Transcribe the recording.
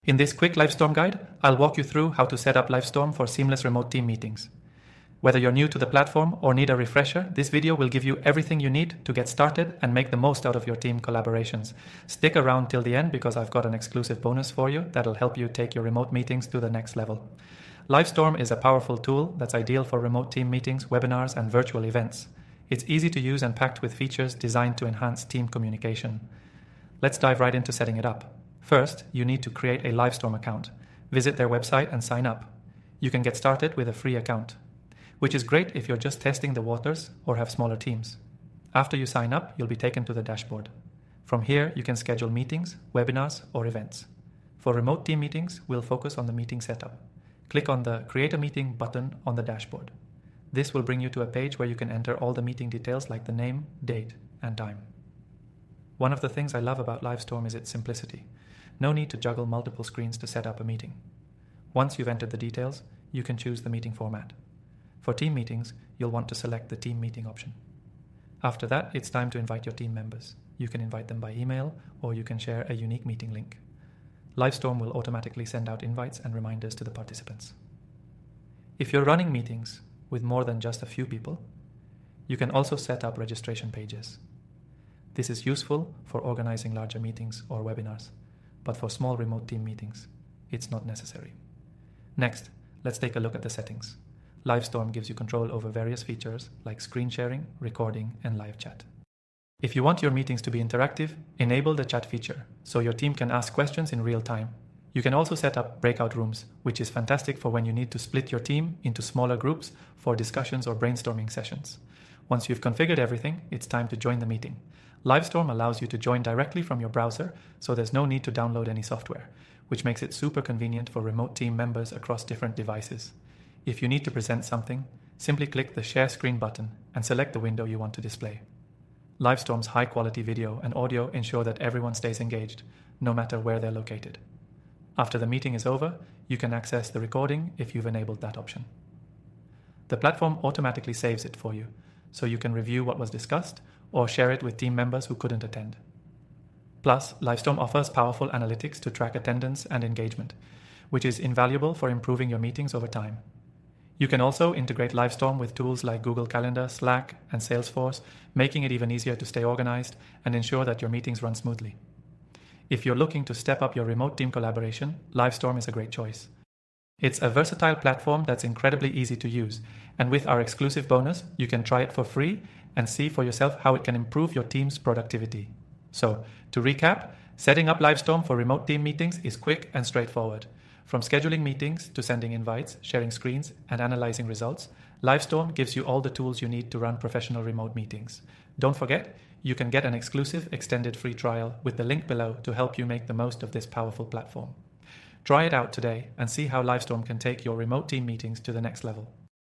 In this quick Livestorm guide, I'll walk you through how to set up Livestorm for seamless remote team meetings. Whether you're new to the platform or need a refresher, this video will give you everything you need to get started and make the most out of your team collaborations. Stick around till the end because I've got an exclusive bonus for you that'll help you take your remote meetings to the next level. Livestorm is a powerful tool that's ideal for remote team meetings, webinars, and virtual events. It's easy to use and packed with features designed to enhance team communication. Let's dive right into setting it up. First, you need to create a Livestorm account. Visit their website and sign up. You can get started with a free account, which is great if you're just testing the waters or have smaller teams. After you sign up, you'll be taken to the dashboard. From here, you can schedule meetings, webinars, or events. For remote team meetings, we'll focus on the meeting setup. Click on the Create a Meeting button on the dashboard. This will bring you to a page where you can enter all the meeting details like the name, date, and time. One of the things I love about Livestorm is its simplicity. No need to juggle multiple screens to set up a meeting. Once you've entered the details, you can choose the meeting format. For team meetings, you'll want to select the team meeting option. After that, it's time to invite your team members. You can invite them by email, or you can share a unique meeting link. Livestorm will automatically send out invites and reminders to the participants. If you're running meetings with more than just a few people, you can also set up registration pages. This is useful for organizing larger meetings or webinars, but for small remote team meetings, it's not necessary. Next, let's take a look at the settings. Livestorm gives you control over various features like screen sharing, recording, and live chat. If you want your meetings to be interactive, enable the chat feature so your team can ask questions in real time. You can also set up breakout rooms, which is fantastic for when you need to split your team into smaller groups for discussions or brainstorming sessions. Once you've configured everything, it's time to join the meeting. Livestorm allows you to join directly from your browser, so there's no need to download any software, which makes it super convenient for remote team members across different devices. If you need to present something, simply click the Share Screen button and select the window you want to display. Livestorm's high-quality video and audio ensure that everyone stays engaged, no matter where they're located. After the meeting is over, you can access the recording if you've enabled that option. The platform automatically saves it for you, so you can review what was discussed or share it with team members who couldn't attend. Plus, Livestorm offers powerful analytics to track attendance and engagement, which is invaluable for improving your meetings over time. You can also integrate Livestorm with tools like Google Calendar, Slack, and Salesforce, making it even easier to stay organized and ensure that your meetings run smoothly. If you're looking to step up your remote team collaboration, Livestorm is a great choice. It's a versatile platform that's incredibly easy to use, and with our exclusive bonus, you can try it for free and see for yourself how it can improve your team's productivity. So, to recap, setting up Livestorm for remote team meetings is quick and straightforward. From scheduling meetings to sending invites, sharing screens, and analyzing results, Livestorm gives you all the tools you need to run professional remote meetings. Don't forget, you can get an exclusive extended free trial with the link below to help you make the most of this powerful platform. Try it out today and see how Livestorm can take your remote team meetings to the next level.